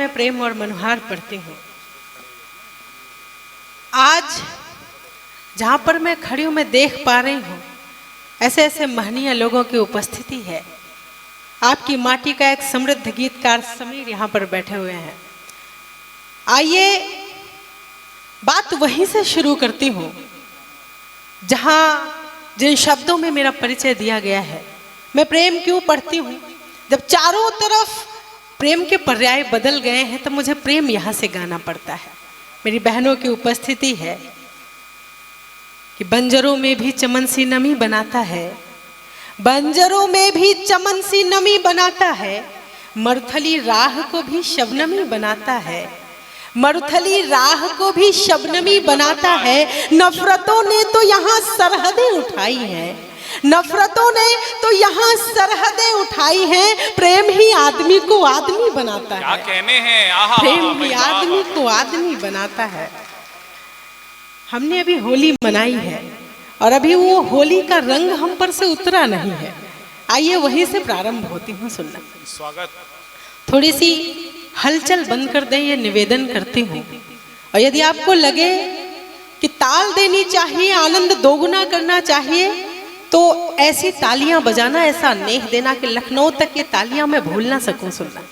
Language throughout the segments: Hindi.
मैं प्रेम और मनोहार पढ़ती हूँ। आज जहाँ पर मैं खड़ी हूँ मैं देख पा रही हूँ ऐसे ऐसे महनीय लोगों की उपस्थिति है। आपकी माटी का एक समृद्ध गीतकार समीर यहाँ पर बैठे हुए हैं। आइए बात वहीं से शुरू करती हूँ जहाँ जिन शब्दों में मेरा परिचय दिया गया है। मैं प्रेम क्यों पढ़ती हूँ? जब चारों तरफ प्रेम के पर्याय बदल गए हैं तो मुझे प्रेम यहाँ से गाना पड़ता है। मेरी बहनों की उपस्थिति है कि बंजरों में भी चमन सी नमी बनाता है, बंजरों में भी चमन सी नमी बनाता है, मरुथली राह को भी शबनमी बनाता है, मरुथली राह को भी शबनमी बनाता है। नफरतों ने तो यहाँ सरहदें उठाई हैं, नफरतों ने तो यहाँ सरहदें उठाई हैं। प्रेम ही आदमी को आदमी बनाता है। क्या कहने हैं? प्रेम ही आदमी को आदमी बनाता है। हमने अभी होली मनाई है और अभी वो होली का रंग हम पर से उतरा नहीं है। आइए वहीं से प्रारंभ होती हूँ सुनना। स्वागत। थोड़ी सी हलचल बंद कर दें ये निवेदन करती हूँ। और यदि आपको लगे कि ताल देनी चाहिए, आनंद दोगुना करना चाहिए, तो ऐसी तालियां बजाना, ऐसा नेह देना कि लखनऊ तक ये तालियां मैं भूल ना सकूं। सुनना।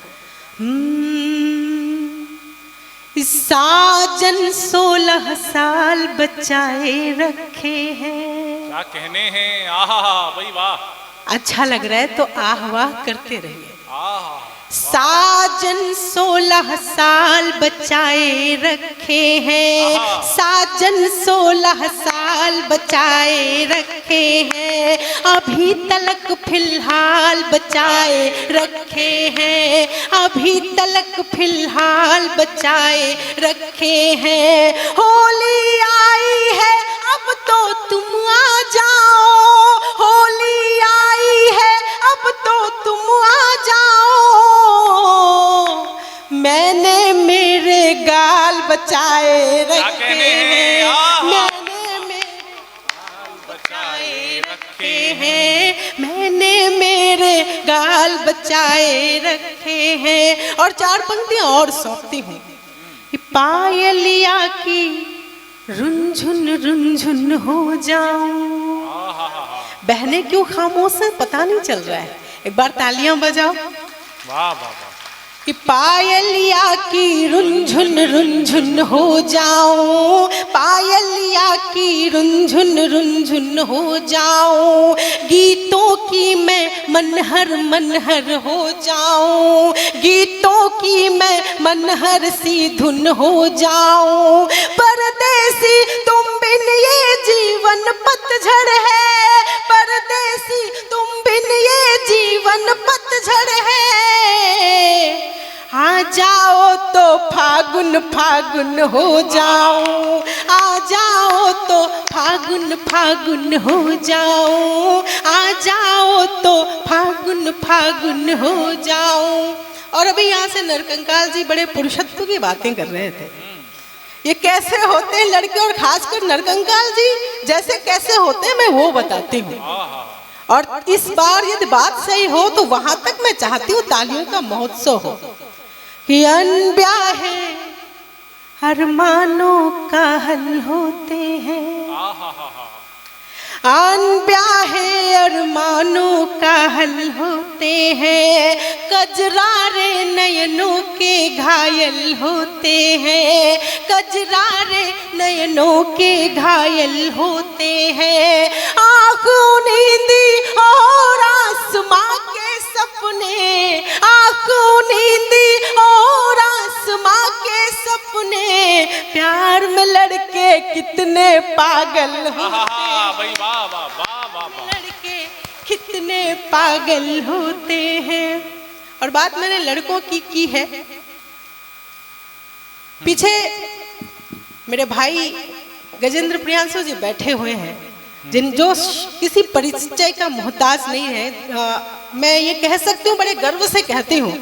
साजन 16 साल बचाए रखे हैं। क्या कहने हैं? आहा भाई वाह। अच्छा लग रहा है तो आह वाह करते रहिए। आहा। साजन 16 साल बचाए रखे हैं, साजन 16 साल बचाए रखे हैं, अभी तलक फिलहाल बचाए रखे हैं, अभी तलक फिलहाल बचाए रखे हैं। होली आई है अब तो तुम आ जाओ, होली आई है अब तो तुम आ जाओ, मैंने मेरे गाल बचाए रखे हैं, मैंने मेरे गाल बचाए रखे हैं, मैंने मेरे गाल बचाए रखे हैं। और 4 पंक्तियां और सौंपती हूँ। पायलिया की रुंझुन हो जाऊं। बहनें क्यों खामोश हैं पता नहीं चल रहा है। एक बार तालियां बजाओ। वाह वाह वाह। कि पायलिया की रुंझुन हो जाऊं, पायलिया की रुंझुन हो जाऊं, गीतों की मैं मनहर हो जाऊं, गीतों की मैं मनहर सी धुन हो जाऊं। परदेसी तुम बिन ये जीवन पतझड़ है, परदेसी तुम बिन ये जीवन पतझड़ है, आ जाओ तो फागुन हो जाऊं, आ जाओ तो फागुन हो जाऊं, आ जाओ तो फागुन हो जाऊं। और अभी यहाँ से नरकंकाल जी बड़े पुरुषत्व की बातें कर रहे थे। ये कैसे होते हैं लड़के, और खासकर नरकंकाल जी जैसे कैसे होते हैं मैं वो बताती हूँ। और इस बार यदि बात सही हो तो वहां तक मैं चाहती हूँ तालियों का महोत्सव हो कि अनब्याहे अरमानों का हल होते हैं, अनब्याहे अरमानों का हल होते हैं, कजरारे नयनों के घायल होते हैं, कजरारे नयनों के घायल होते हैं। आँखों नींदी और आसमां के सपने, आँखों नींदी और आसमां के सपने, प्यार में लड़के कितने पागल होते हैं, लड़के कितने पागल होते हैं। और बात मैंने लड़कों की है। पीछे मेरे भाई गजेंद्र प्रियांशु जी बैठे हुए हैं, जो किसी परिचय का मोहताज नहीं है। मैं ये कह सकती हूँ, बड़े गर्व से कहती हूँ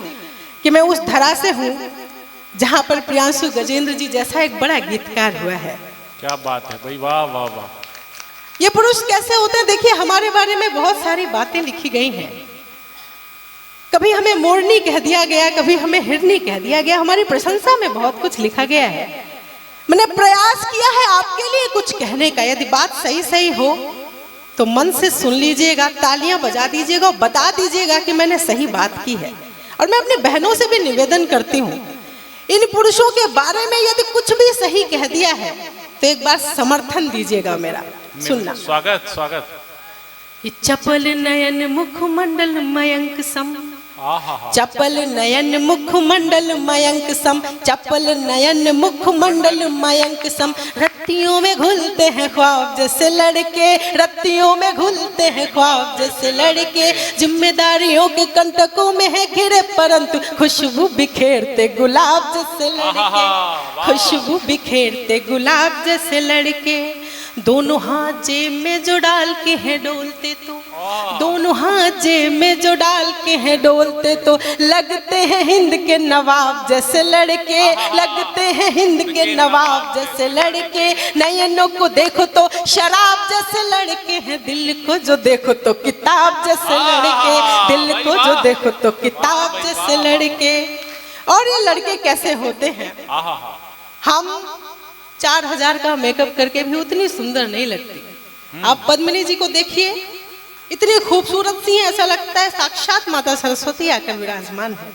कि मैं उस धरा से हूँ जहाँ पर प्रियांशु गजेंद्र जी जैसा एक बड़ा गीतकार हुआ है। क्या बात है भाई, वाह वाह वाह। ये पुरुष कैसे होते हैं? देखिए हमारे बारे में बहुत सारी बातें लिखी गई हैं। कभी हमें मोरनी कह दिया गया, कभी हमें हिरनी कह दिया गया। हमारी प्रशंसा में बहुत कुछ लिखा गया है। मैंने प्रयास किया है आपके लिए कुछ कहने का। यदि बात सही सही हो तो मन से सुन लीजिएगा, तालियां बजा दीजिएगा और बता दीजिएगा कि मैंने सही बात की है। और मैं अपनी बहनों से भी निवेदन करती हूँ, इन पुरुषों के बारे में यदि कुछ भी सही कह दिया है तो एक बार समर्थन दीजिएगा मेरा। सुनना। स्वागत स्वागत। चपल नयन मुखमंडल मयंक सम, आहा चपल नयन मुखमंडल मयंक सम, चपल नयन मुखमंडल मयंक सम। रत्तियों में घुलते हैं ख्वाब जैसे लड़के, रत्तियों में घुलते हैं ख्वाब जैसे लड़के। जिम्मेदारियों के कंटकों में है घिरे परंतु खुशबू बिखेरते गुलाब जैसे लड़के, खुशबू बिखेरते गुलाब जैसे लड़के। दोनों हाथ जेब में जो डाल के हैं डोलते तो, दोनों हाथ जेब में जो डाल के हैं डोलते तो लगते हैं हिंद के नवाब जैसे लड़के, लगते हैं हिंद के नवाब जैसे लड़के। नयनों को देखो तो शराब जैसे लड़के हैं, दिल को जो देखो तो किताब जैसे लड़के, दिल को जो देखो तो किताब जैसे लड़के। और ये लड़के कैसे होते हैं? हम 4000 का मेकअप करके भी उतनी सुंदर नहीं लगती। आप पद्मिनी जी को देखिए, इतनी खूबसूरत सी है, ऐसा लगता है साक्षात माता सरस्वती आकर विराजमान है।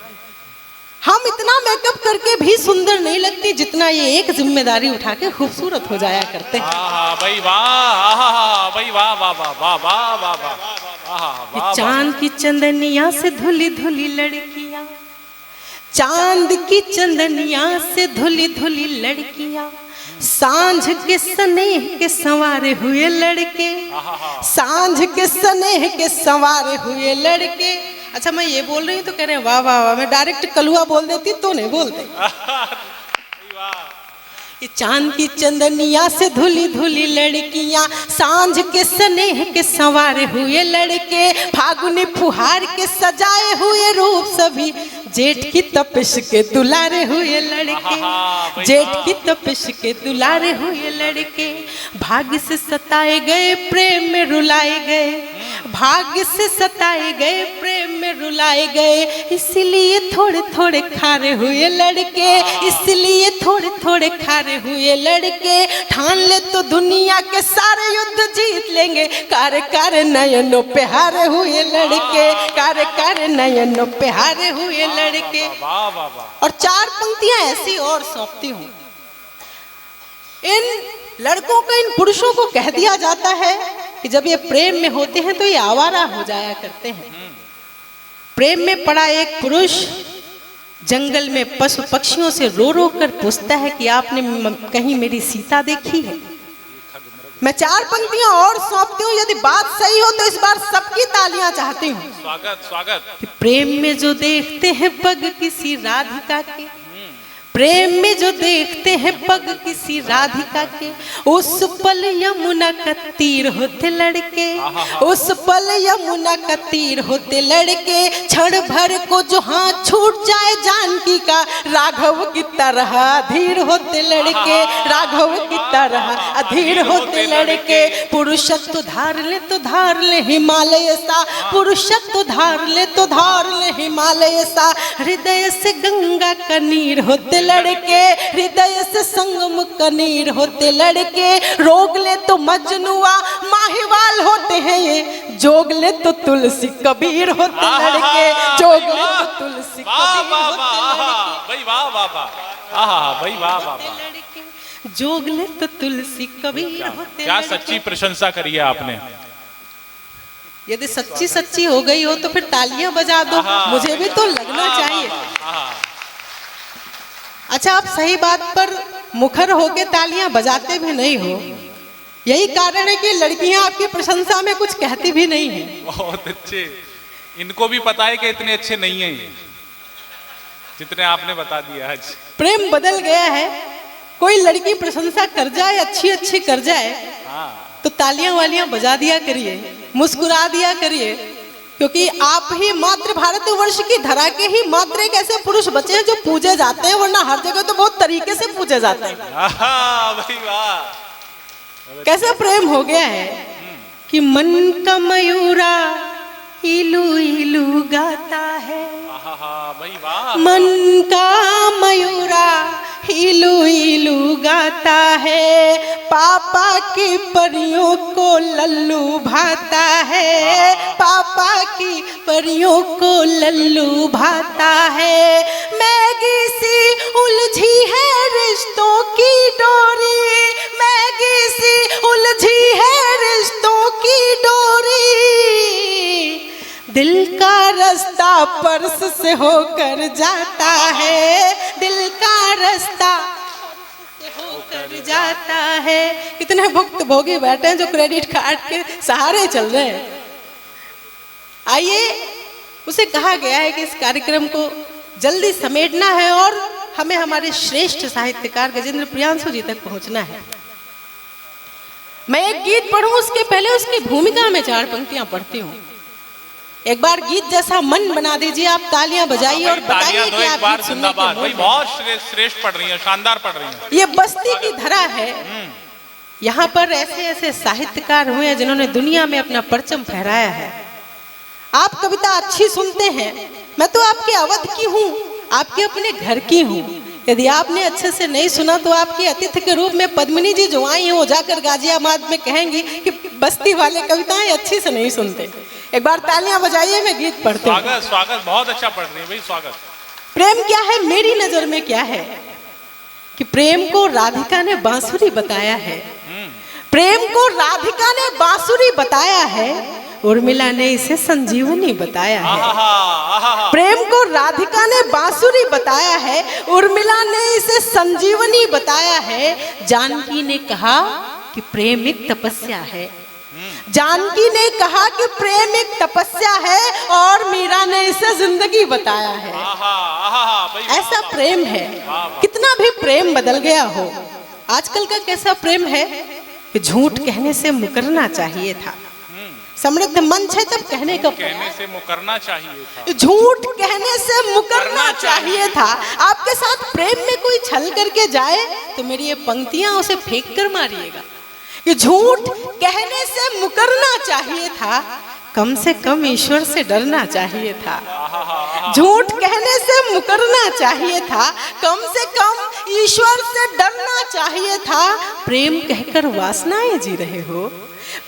हम इतना मेकअप करके भी सुंदर नहीं लगती जितना ये एक जिम्मेदारी उठा के खूबसूरत हो जाया करते हैं। भाई वाह, भाई वाह वाह वाह वाह वाह वाह वाह। चांद की चंदनिया से धुली धुली लड़कियां, चांद की चंदनिया से धुली धुली लड़कियां, सांझ के स्नेह के संवारे हुए लड़के, सांझ के स्नेह के संवारे हुए लड़के। अच्छा, मैं ये बोल रही हूँ तो कह रहे हैं वाह वाह वाह। मैं डायरेक्ट कलुआ बोल देती तो नहीं बोलते। ये चांद की चंदनिया से धुली धुली लड़कियां, सांझ के स्नेह के संवारे हुए लड़के। फागुनी फुहार के सजाए हुए रूप सभी, जेठ की तपिश के दुलारे हुए लड़के, जेठ की तपिश के दुलारे हुए लड़के। भाग्य से सताए गए प्रेम में रुलाए गए, भाग्य से सताए गए प्रेम में रुलाए गए। इसलिए थोड़े थोड़े खारे हुए लड़के, इसलिए थोड़े थोड़े खारे हुए लड़के। ठान ले तो दुनिया के सारे युद्ध जीत लेंगे, कार कार नयनों पे हारे हुए लड़के, कार कार नयनों पे हारे हुए लड़के। और 4 पंक्तियां ऐसी और सौंपती हूँ। इन लड़कों को, इन पुरुषों को कह दिया जाता है कि जब ये प्रेम में होते हैं तो ये आवारा हो जाया करते हैं। प्रेम में पड़ा एक पुरुष जंगल में पशु पक्षियों से रो रो कर पूछता है कि आपने कहीं मेरी सीता देखी है? मैं 4 पंक्तियां और सौंपती हूँ, यदि बात सही हो तो इस बार सबकी तालियां चाहती हूँ। स्वागत स्वागत। कि प्रेम में जो देखते हैं पग किसी राधिका के, प्रेम में जो देखते हैं पग किसी राधिका के, उस पल यमुना का तीर होते लड़के, उस पल यमुना का तीर होते लड़के। क्षण भर को जो हाथ छूट जाए जानकी का, राघव की तरह अधीर होते लड़के, राघव की तरह अधीर होते लड़के। पुरुषत्व धार ले तो धार ले हिमालय सा, पुरुषत्व धार ले तो धार ले हिमालय सा। हृदय से गंगा का नीर होते लड़के, हृदय से संगम कनीर होते लड़के। रोग ले तो मजनुआ माहिवाल होते हैं ये, जोग ले तो तुलसी कबीर होते लड़के, जोग ले तो तुलसी कबीर होते भाई वाह वाह वाह, भाई वाह वाह, जोग ले तो तुलसी कबीर होते। क्या सच्ची प्रशंसा करी है आपने। यदि सच्ची सच्ची हो गई हो तो फिर तालियां बजा दो, मुझे भी तो लगना चाहिए। अच्छा, आप सही बात पर मुखर होके तालियां बजाते भी नहीं हो, यही कारण है कि लड़कियां आपकी प्रशंसा में कुछ कहती भी नहीं है। बहुत अच्छे, इनको भी पता है कि इतने अच्छे नहीं हैं ये, जितने आपने बता दिया आज। प्रेम बदल गया है, कोई लड़की प्रशंसा कर जाए, अच्छी अच्छी कर जाए, तो तालियां वालियां बजा दिया करिए, मुस्कुरा दिया करिए, क्योंकि आप ही मात्र भारतवर्ष की धरा के ही मात्र एक ऐसे पुरुष बचे हैं जो पूजे जाते हैं, वरना हर जगह तो बहुत तरीके से पूजे जाते हैं। भाई वाह, कैसा प्रेम हो गया है कि मन का मयूरा इलू इलू गाता है। भाई वाह। मन का मयूरा इलू इलू गाता है, पापा की परियों को लल्लू भाता है, पापा की परियों को लल्लू भाता है। मैगी सी उलझी है रिश्तों की डोरी, मैगी सी उलझी है रिश्तों की डोरी, दिल का रास्ता पर्स से होकर जाता है, दिल का रास्ता पर्स से होकर जाता है। इतने भुक्त भोगी बैठे हैं जो क्रेडिट कार्ड के सहारे चल रहे हैं। आइए, उसे कहा गया है कि इस कार्यक्रम को जल्दी समेटना है और हमें हमारे श्रेष्ठ साहित्यकार गजेंद्र प्रियांशु जी तक पहुंचना है। मैं एक गीत पढ़ूं उसके पहले उसकी भूमिका में 4 पंक्तियां पढ़ती हूँ। एक बार गीत जैसा मन बना दीजिए, आप तालियां बजाइए और बताइए कि आप गीत सुनने के मूड में। बहुत श्रेष्ठ पढ़ रही हैं, शानदार पढ़ रही हैं। ये बस्ती की धरा है, यहाँ पर ऐसे ऐसे साहित्यकार हुए हैं जिन्होंने दुनिया में अपना परचम फहराया है। आप कविता अच्छी सुनते हैं, मैं तो आपके अवध की हूँ, आपके अपने घर की हूँ। यदि आपने अच्छे से नहीं सुना तो आपके अतिथि के रूप में पद्मिनी जी जो आई हैं वो जाकर गाजियाबाद में कहेंगी कि बस्ती वाले कविताएं अच्छी से नहीं सुनते। एक बार तालियां बजाइए, मैं गीत पढ़ती हूँ। स्वागत स्वागत, बहुत अच्छा पढ़ रही है भाई, स्वागत। प्रेम क्या है मेरी नजर में क्या है कि प्रेम को राधिका ने बांसुरी बताया है, प्रेम को राधिका ने बांसुरी बताया है, उर्मिला ने इसे संजीवनी बताया है। प्रेम को राधिका ने बांसुरी बताया है, उर्मिला ने इसे संजीवनी बताया है। जानकी ने कहा कि प्रेम एक तपस्या है, जानकी ने कहा कि प्रेम एक तपस्या है, और मीरा ने इसे जिंदगी बताया है। ऐसा प्रेम है। कितना भी प्रेम बदल गया हो, आजकल का कैसा प्रेम है कि झूठ कहने से मुकरना चाहिए था। समृद्ध मंच है तब कहने से मुकरना चाहिए था, झूठ कहने से मुकरना चाहिए था। आपके साथ प्रेम में कोई छल करके जाए तो मेरी ये पंक्तियां उसे फेंक कर मारिएगा कि झूठ कहने से मुकरना चाहिए था, कम से कम ईश्वर से डरना चाहिए था। झूठ कहने से मुकरना चाहिए था, कम से कम ईश्वर से डरना चाहिए था। प्रेम कहकर वासनाएं जी रहे हो,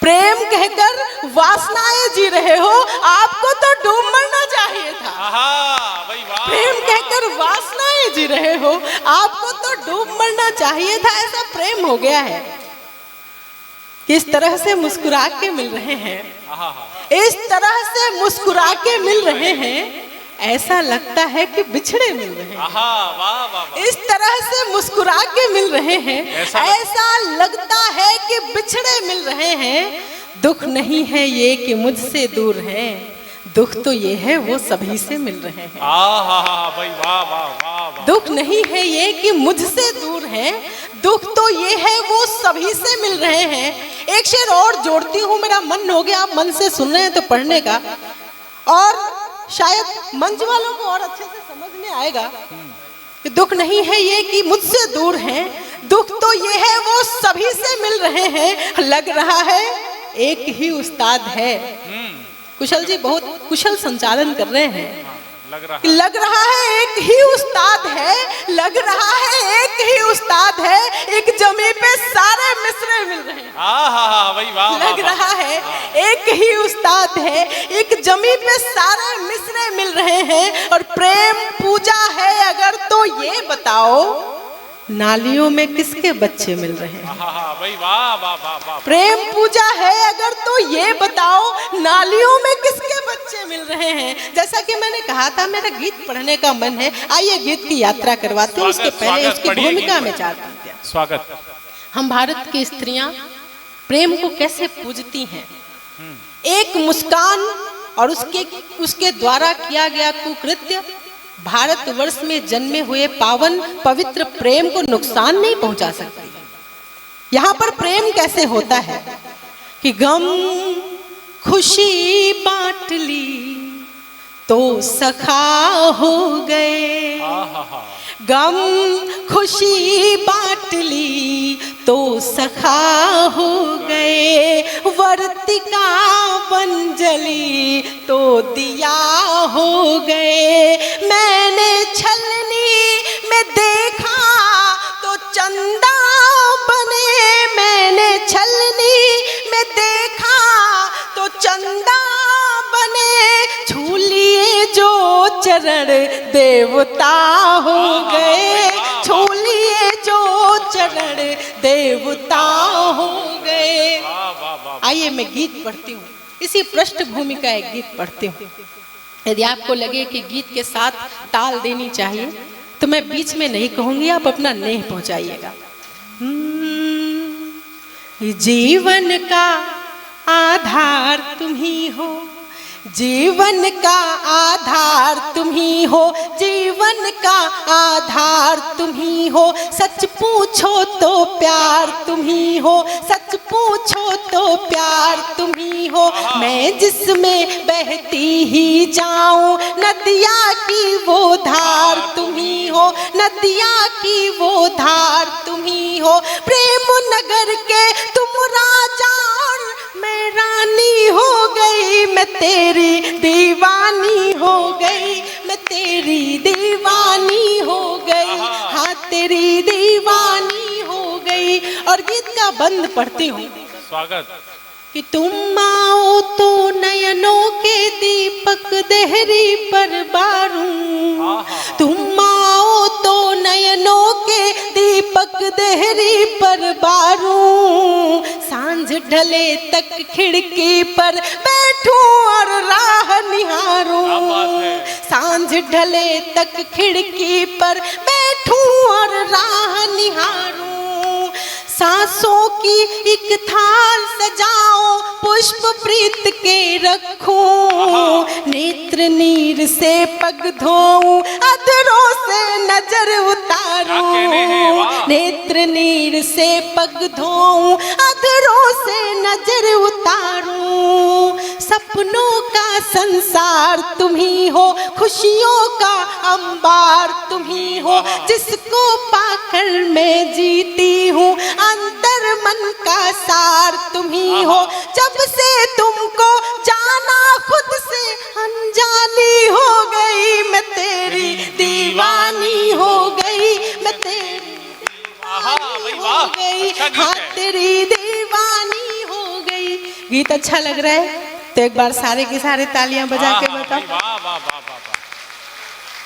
प्रेम कहकर वासनाएं जी रहे हो, आपको तो डूब मरना चाहिए था। प्रेम कहकर वासनाएं जी रहे हो, आपको तो डूब मरना चाहिए था। ऐसा प्रेम हो गया है। किस तरह से मुस्कुरा के मिल रहे हैं, इस तरह से मुस्कुरा के मिल रहे हैं, ऐसा लगता है कि बिछड़े मिल रहे हैं। इस तरह से मुस्कुरा के मिल रहे हैं, ऐसा लगता है कि बिछड़े मिल रहे हैं। दुख नहीं है ये कि मुझसे दूर हैं, दुख तो ये है वो सभी से मिल रहे हैं। भाई वाह वाह वाह। दुख नहीं है ये कि मुझसे दूर हैं, दुख तो ये है वो सभी से मिल रहे हैं। एक शेर और जोड़ती हूँ, मेरा मन हो गया, आप मन से सुन रहे हैं तो पढ़ने का, और शायद मंच वालों को और अच्छे से समझ में आएगा कि दुख नहीं है ये कि मुझसे दूर हैं, दुख तो ये है वो सभी से मिल रहे हैं। लग रहा है एक ही उस्ताद है। कुशल जी बहुत कुशल संचालन कर रहे हैं। लग रहा है एक ही उस्ताद है, लग रहा है एक ही उस्ताद है, एक जमी पे सारे मिसरे मिल रहे हैं। लग रहा है एक ही उस्ताद है, एक जमी पे सारे मिसरे मिल रहे हैं। और प्रेम पूजा है अगर तो ये बताओ नालियों में किसके बच्चे मिल रहे हैं। प्रेम पूजा है अगर तो ये बताओ नालियों में किसके बच्चे मिल रहे हैं। जैसा कि मैंने कहा था मेरा गीत पढ़ने का मन है, आइए गीत की यात्रा करवाते हैं। उसके पहले उसकी भूमिका में 4 पंक्तियां। स्वागत। हम भारत की स्त्रियां प्रेम को कैसे पूजती हैं। एक मुस्कान और उसके द्वारा किया गया कुकृत्य भारतवर्ष में जन्मे हुए पावन पवित्र प्रेम को नुकसान नहीं पहुंचा सकती। यहाँ पर प्रेम कैसे होता है कि गम खुशी बांट ली तो सखा हो गए, गम खुशी बांट ली तो सखा हो गए, वर्तिका बन जली तो दिया हो गए। मैंने छलनी में देखा तो चंदा बने, मैंने छलनी में देखा तो चंदा बने। छू लिए जो चरण देवता हो गए, छू लिए जो चरण देवता हो गए। आइए मैं गीत पढ़ती हूँ, इसी पृष्ठभूमि का एक गीत पढ़ती हूँ। यदि आपको लगे कि गीत के साथ ताल देनी चाहिए तो मैं बीच में नहीं कहूंगी, आप अपना नेह पहुंचाइएगा। जीवन का आधार तुम ही हो, जीवन का आधार तुम ही हो, जीवन का आधार तुम ही हो। सच पूछो तो प्यार तुम ही हो, सच पूछो तो प्यार तुम ही हो। मैं जिसमें बहती ही जाऊं नदिया की वो धार तुम ही हो, नदिया की वो धार तुम ही हो। प्रेम नगर के तुम राजा और मैं रानी हो गई, मैं तेरी दीवानी हो गई, मैं तेरी दीवानी हो गई, हाँ तेरी दीवानी हो गई। और गीत का बंद पढ़ती हूँ। स्वागत। कि तुम आओ तो नयनों के दीपक देहरी पर बारूं, तुम आओ तो नयनों के दीपक देहरी पर बारूं। सांझ ढले तक खिड़की पर बैठूं और राह निहारूं, सांझ ढले तक खिड़की पर बैठूं और राह निहारूं। सांसों की एक थाल सजाओ पुष्प प्रीत के रखूं। नेत्र नीर से पग धोऊं अधरों से नजर उतारूं, नेत्र नीर से पग धोऊं अधरों से नजर उतारूं। सपनों का संसार तुम ही हो, खुशियों का अंबार तुम ही हो। जिसको पाकर मैं जीती हूँ अंतर मन का सार तुम ही हो। जब से तुमको जाना खुद से अनजानी हो गई, मैं तेरी दीवानी हो गई, मैं तेरी दीवानी हो गई, हाँ तेरी दीवानी हो गई। गीत अच्छा लग रहा है तो एक बार सारे के सारे तालियां बजा के बताओ।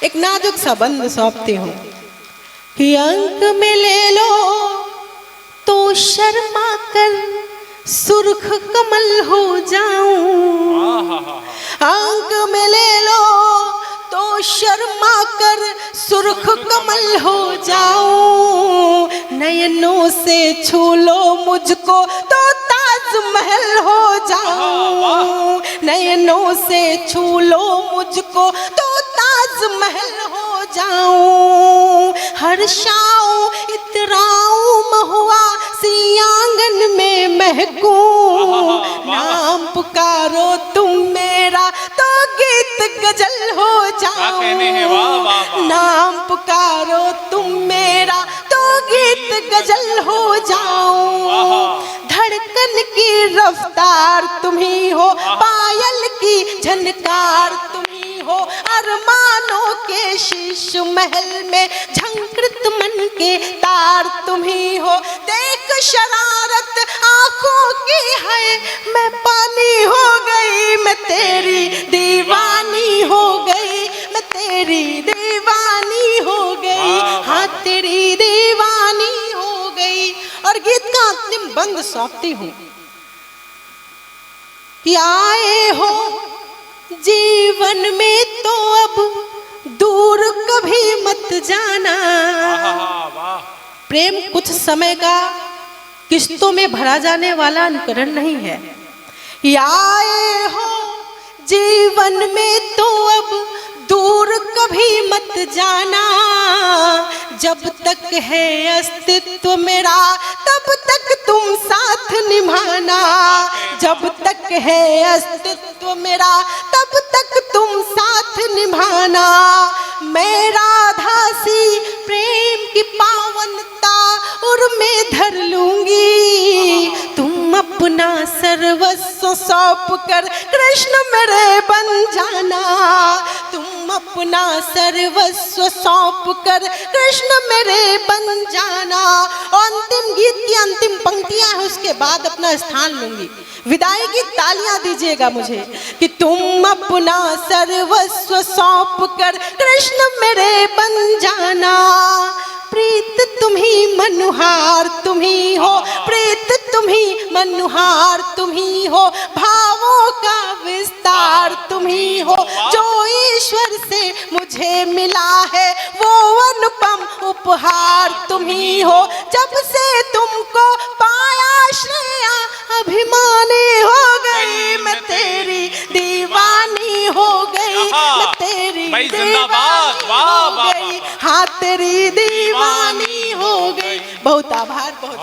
एक नाजुक सा बंद सौंपती हूँ कि अंक में ले लो तो शर्मा कर सुर्ख कमल हो जाऊं, अंक में ले लो तो शर्मा कर सुर्ख कमल हो जाऊं। नयनों से छू लो मुझको तो ताजमहल हो जाऊं, नयनों से छू लो मुझको तो ताजमहल हो जाऊं। हर्षाऊं इतराऊं महुआ सी आंगन में महकूं। नाम पुकारो तुम मेरा तो गीत गजल हो जाऊं, नाम पुकारो तुम मेरा तो गीत गजल हो जाऊं। धड़कन की रफ्तार तुम ही हो, पायल की झनकार तुम ही हो। अरमानों के शीश महल में झंकृत मन के तार तुम ही हो। देख शरारत आंखों की है मैं पानी हो गई, मैं तेरी दीवानी हो गई, मैं तेरी दीवानी हो गई, हाँ तेरी दीवानी हो गई। और गीत का अंतिम बंद सौंपती हूँ कि आए हो जीवन में तो अब दूर कभी मत जाना। प्रेम कुछ समय का किस्तों में भरा जाने वाला अनुकरण नहीं है। आए हो जीवन में तो अब दूर कभी मत जाना। जब तक है अस्तित्व मेरा तब तक तुम साथ निभाना, जब तक है अस्तित्व मेरा तब तक तुम साथ निभाना। मैं राधा सी प्रेम की पावनता उर में धर लूंगी, तुम अपना अपना सर्वस्व सौंप कर कृष्ण मेरे बन जाना, तुम अपना सर्वस्व सौंप कर कृष्ण मेरे बन जाना। और अंतिम गीत की अंतिम पंक्तियां हैं, उसके बाद अपना स्थान लूंगी। विदाई की तालियां दीजिएगा मुझे कि तुम अपना सर्वस्व सौंप कर कृष्ण मेरे बन जाना। प्रीत तुम्ही मनुहार तुम्ही हो, प्रीत तुम्ही मनुहार तुम्ही हो, भावों का विस्तार तुम्ही हो। जो ईश्वर से मुझे मिला है वो अनुपम उपहार तुम्ही हो। जब से तुमको पाया श्रेया अभिमानी हो गई, मैं तेरी दीवानी हो गई, मैं तेरी दीवानी हो गई, हाँ तेरी दीवानी हो गई। बहुत आभार, बहुत